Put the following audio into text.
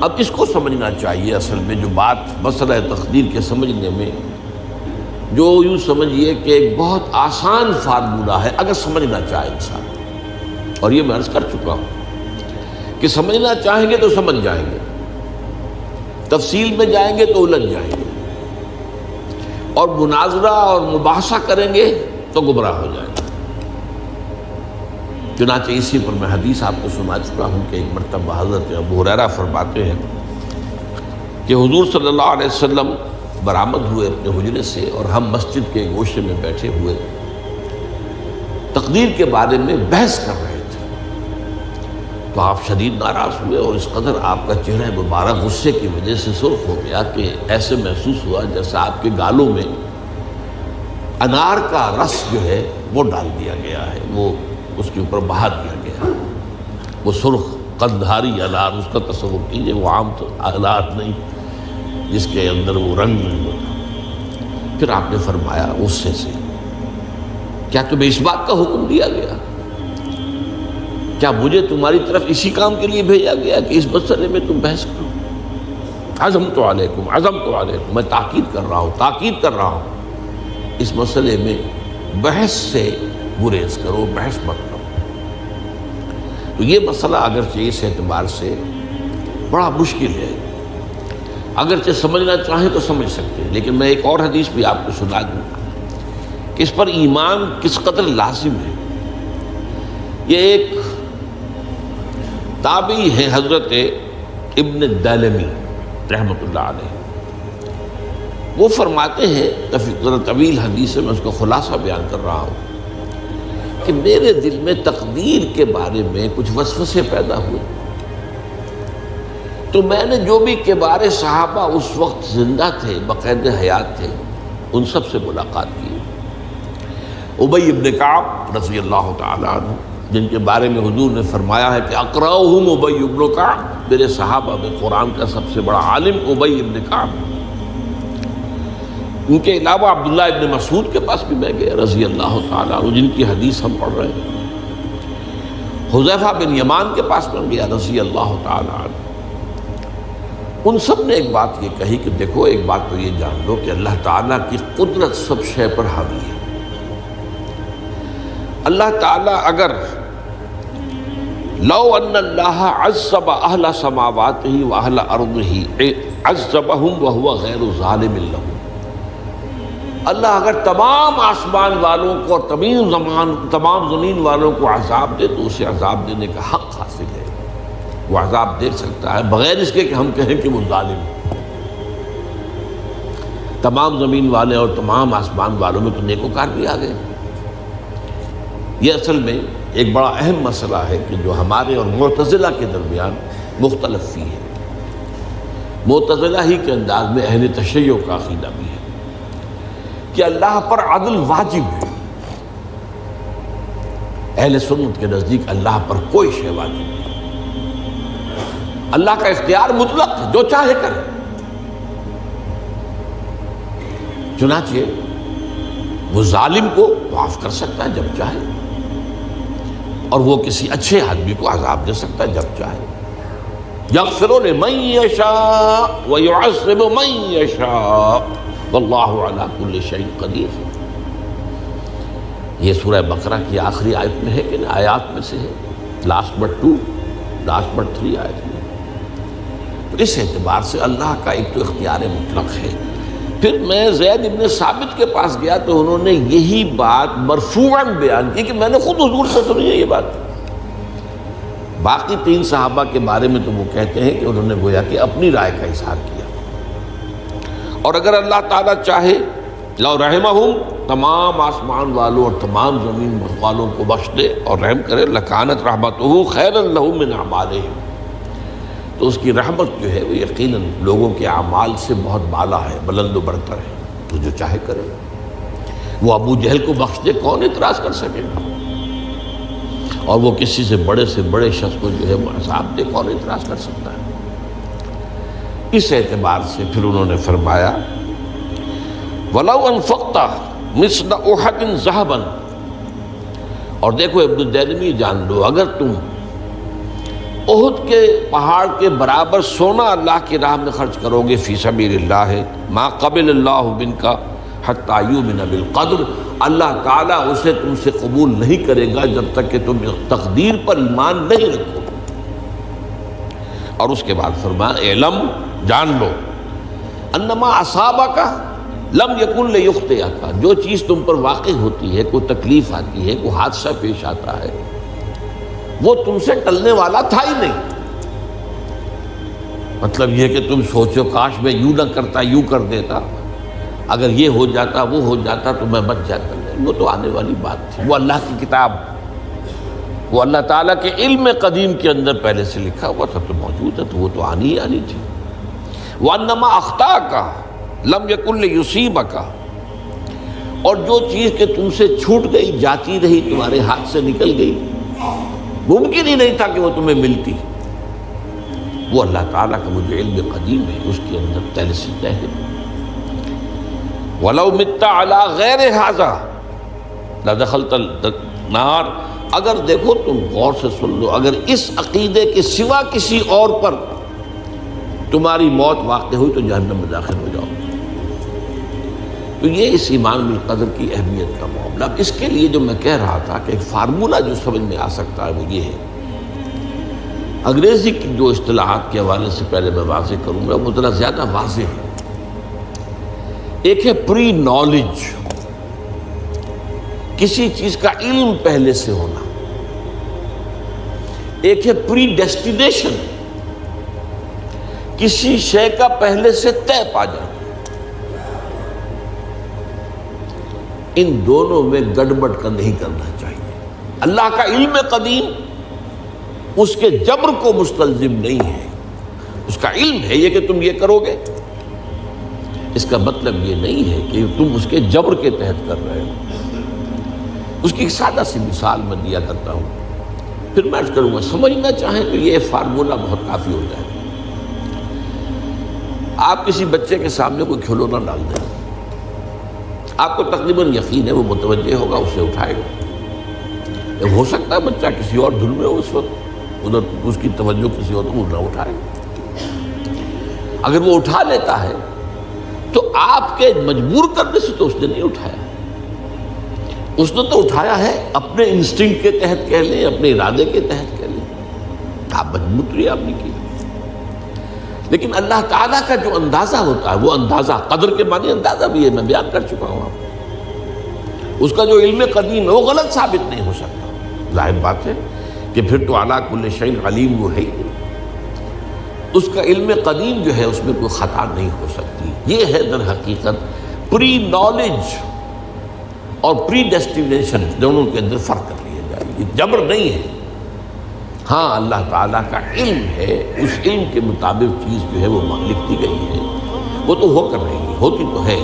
اب اس کو سمجھنا چاہیے. اصل میں جو بات مسئلہ تقدیر کے سمجھنے میں جو یوں سمجھیے کہ ایک بہت آسان فارمولہ ہے اگر سمجھنا چاہے انسان، اور یہ میں عرض کر چکا ہوں کہ سمجھنا چاہیں گے تو سمجھ جائیں گے، تفصیل میں جائیں گے تو الجھ جائیں گے، اور مناظرہ اور مباحثہ کریں گے تو گمراہ ہو جائیں گے. چنانچہ اسی پر میں حدیث آپ کو سنا چکا ہوں کہ ایک مرتبہ حضرت ابو ہریرہ فرماتے ہیں کہ حضور صلی اللہ علیہ وسلم برآمد ہوئے اپنے حجرے سے، اور ہم مسجد کے گوشے میں بیٹھے ہوئے تقدیر کے بارے میں بحث کر رہے تھے. تو آپ شدید ناراض ہوئے، اور اس قدر آپ کا چہرہ مبارک غصے کی وجہ سے سرخ ہو گیا کہ ایسے محسوس ہوا جیسے آپ کے گالوں میں انار کا رس جو ہے وہ ڈال دیا گیا ہے، وہ اس کے اوپر بہا دیا گیا. وہ سرخ قندھاری انار، اس کا تصور کیجئے، وہ عام تو انار نہیں جس کے اندر وہ رنگ نہیں ہوتا. پھر آپ نے فرمایا غصے سے، کیا تمہیں اس بات کا حکم دیا گیا؟ کیا مجھے تمہاری طرف اسی کام کے لیے بھیجا گیا کہ اس مسئلے میں تم بحث کرو؟ عزمت علیکم، میں تاکید کر رہا ہوں اس مسئلے میں بحث سے گریز کرو، بحث مت کرو. تو یہ مسئلہ اگرچہ اس اعتبار سے بڑا مشکل ہے، اگرچہ سمجھنا چاہیں تو سمجھ سکتے ہیں، لیکن میں ایک اور حدیث بھی آپ کو سنا دوں کہ اس پر ایمان کس قدر لازم ہے. یہ ایک تابعی ہے حضرت ابن دلمی رحمۃ اللہ علیہ، وہ فرماتے ہیں، ذرا طویل حدیث ہے، میں اس کا خلاصہ بیان کر رہا ہوں، کہ میرے دل میں تقدیر کے بارے میں کچھ وسوسے پیدا ہوئے، تو میں نے جو بھی کبار صحابہ اس وقت زندہ تھے، بقید حیات تھے، ان سب سے ملاقات کی. ابی ابن کعب رضی اللہ تعالیٰ عنہ، جن کے بارے میں حضور نے فرمایا ہے کہ اقرأہم ابی ابن کعب، میرے صحابہ میں قرآن کا سب سے بڑا عالم ابی ابن کعب. ان کے علاوہ عبداللہ ابن مسعود کے پاس بھی میں گیا رضی اللہ تعالیٰ عنہ، جن کی حدیث ہم پڑھ رہے ہیں. حذیفہ بن یمان کے پاس میں گیا رضی اللہ تعالیٰ عنہ. ان سب نے ایک بات یہ کہی کہ دیکھو، ایک بات تو یہ جان لو کہ اللہ تعالیٰ کی قدرت سب شے پر حاوی ہے. اللہ تعالیٰ اگر لو ان اللہ عذب اہل سماواتہ و اہل ارضہ عذبہم وہو غیر ظالم لہم، اللہ اگر تمام آسمان والوں کو اور تمام زمین والوں کو عذاب دے تو اسے عذاب دینے کا حق حاصل ہے. وہ عذاب دے سکتا ہے بغیر اس کے کہ ہم کہیں کہ وہ ظالم ہے. تمام زمین والے اور تمام آسمان والوں میں تو نیکوکار بھی آ گئے. یہ اصل میں ایک بڑا اہم مسئلہ ہے کہ جو ہمارے اور معتزلہ کے درمیان مختلف فی ہے. معتزلہ ہی کے انداز میں اہل تشیع کا عقیدہ بھی ہے کہ اللہ پر عدل واجب ہے. اہل سنت کے نزدیک اللہ پر کوئی شے واجب نہیں. اللہ کا اختیار مطلق ہے، جو چاہے کرے. چنانچہ وہ ظالم کو معاف کر سکتا ہے جب چاہے، اور وہ کسی اچھے آدمی کو عذاب دے سکتا ہے جب چاہے. یغفر لمن یشاء ویعذب من یشاء واللہ علی کل شیء قدیر. یہ سورہ بقرہ کی آخری آیت میں ہے کہ آیات میں سے ہے، لاسٹ بٹ 3 آیت میں. تو اس اعتبار سے اللہ کا ایک تو اختیار مطلق ہے. پھر میں زید ابن ثابت کے پاس گیا تو انہوں نے یہی بات مرفوعاً بیان کی کہ میں نے خود حضور سے سنی ہے یہ بات. باقی 3 صحابہ کے بارے میں تو وہ کہتے ہیں کہ انہوں نے گویا کہ اپنی رائے کا اظہار کیا. اور اگر اللہ تعالیٰ چاہے لو رحمہم، تمام آسمان والوں اور تمام زمین والوں کو بخش دے اور رحم کرے، لکانت رحمتہ خیرا لہم من اعمالہم، تو اس کی رحمت جو ہے وہ یقیناً لوگوں کے اعمال سے بہت بالا ہے، بلند و برتر ہے. تو جو چاہے کرے. وہ ابو جہل کو بخش دے، کون اعتراض کر سکے گا؟ اور وہ کسی سے بڑے شخص کو جو ہے وہ عذاب دے، کون اعتراض کر سکتا ہے؟ اس اعتبار سے پھر انہوں نے فرمایا وَلَوْ أَنفَقْتَ مِثْلَ أُحَدٍ ذَهَبًا، اور دیکھو ابن دیلمی جان لو، اگر تم احد کے پہاڑ کے برابر سونا اللہ کی راہ میں خرچ کرو گے فی سبیل اللہ ما قبل اللہ منک حتی یؤمن بالقدر، اللہ تعالیٰ اسے تم سے قبول نہیں کرے گا جب تک کہ تم تقدیر پر ایمان نہیں رکھو۔ اور اس کے بعد فرمایا اعلم، جان لو، انما اصابک لم یکن لیخطئک، جو چیز تم پر واقع ہوتی ہے، کوئی تکلیف آتی ہے، کوئی حادثہ پیش آتا ہے، وہ تم سے ٹلنے والا تھا ہی نہیں۔ مطلب یہ کہ تم سوچو کاش میں یوں نہ کرتا، یوں کر دیتا، اگر یہ ہو جاتا، وہ ہو جاتا تو میں بچ جاتا، نہیں، وہ تو آنے والی بات تھی، وہ اللہ کی کتاب، وہ اللہ تعالیٰ کے علم قدیم کے اندر پہلے سے لکھا ہوا تھا، تو موجود ہے، تو وہ تو آنی ہی آنی تھی۔ وَأَنَّمَا أَخْطَأَكَ لَمْ يَكُنْ لِيُصِيبَكَ، اور جو چیز کہ تم سے چھوٹ گئی، جاتی رہی، تمہارے ہاتھ سے نکل گئی، ممکن ہی نہیں تھا کہ وہ تمہیں ملتی، وہ اللہ تعالیٰ کا وہ جو علم قدیم ہے اس کے اندر پہلے سے طے ہے۔ وَلَوْ مِتَّ عَلَىٰ غَيْرِ هَٰذَا لَدَخَلْتَ النَّارَ، اگر دیکھو تم غور سے سن لو، اگر اس عقیدے کے سوا کسی اور پر تمہاری موت واقع ہوئی تو جہنم میں داخل ہو جاؤ۔ تو یہ اس ایمان بالقدر کی اہمیت کا معاملہ۔ اب اس کے لیے جو میں کہہ رہا تھا کہ ایک فارمولہ جو سمجھ میں آ سکتا ہے وہ یہ ہے، انگریزی کی جو اصطلاحات کے حوالے سے پہلے میں واضح کروں گا، وہ ذرا زیادہ واضح ہے۔ ایک ہے پری نالج، کسی چیز کا علم پہلے سے ہونا، ایک ہے پری ڈیسٹینیشن، کسی شے کا پہلے سے طے پا جانا۔ ان دونوں میں گڑبڑ کا نہیں کرنا چاہیے۔ اللہ کا علم قدیم اس کے جبر کو مستلزم نہیں ہے، اس کا علم ہے یہ کہ تم یہ کرو گے، اس کا مطلب یہ نہیں ہے کہ تم اس کے جبر کے تحت کر رہے ہو۔ اس کی ایک سادہ سی مثال میں دیا کرتا ہوں، پھر میں عرض کروں گا، سمجھنا چاہیں تو یہ فارمولہ بہت کافی ہو جائے۔ آپ کسی بچے کے سامنے کوئی کھلونا ڈال دیں، آپ کو تقریباً یقین ہے وہ متوجہ ہوگا، اسے اٹھائے گا۔ ہو سکتا ہے بچہ کسی اور دھن میں ہو اس وقت، ادھر اس کی توجہ کسی اور کو نہ اٹھائے۔ اگر وہ اٹھا لیتا ہے تو آپ کے مجبور کرنے سے تو اس نے نہیں اٹھایا، اس نے تو اٹھایا ہے اپنے انسٹنکٹ کے تحت کہہ لیں، اپنے ارادے کے تحت کہہ لیں، آپ مجبور تو آپ نے کی۔ لیکن اللہ تعالیٰ کا جو اندازہ ہوتا ہے، وہ اندازہ قدر کے معنی اندازہ بھی ہے، میں بیان کر چکا ہوں آپ کو۔ اس کا جو علم قدیم ہے وہ غلط ثابت نہیں ہو سکتا، ظاہر بات ہے کہ پھر تو اعلیٰ کل شیء علیم وہ ہے ہی، اس کا علم قدیم جو ہے اس میں کوئی خطا نہیں ہو سکتی۔ یہ ہے در حقیقت پری نالج اور پری ڈیسٹینیشن، دونوں کے اندر فرق کر لیا جائے، یہ جبر نہیں ہے۔ ہاں اللہ تعالیٰ کا علم ہے، اس علم کے مطابق چیز جو ہے وہ لکھ دی گئی ہے، وہ تو ہو کر رہی ہے، ہوتی تو ہے۔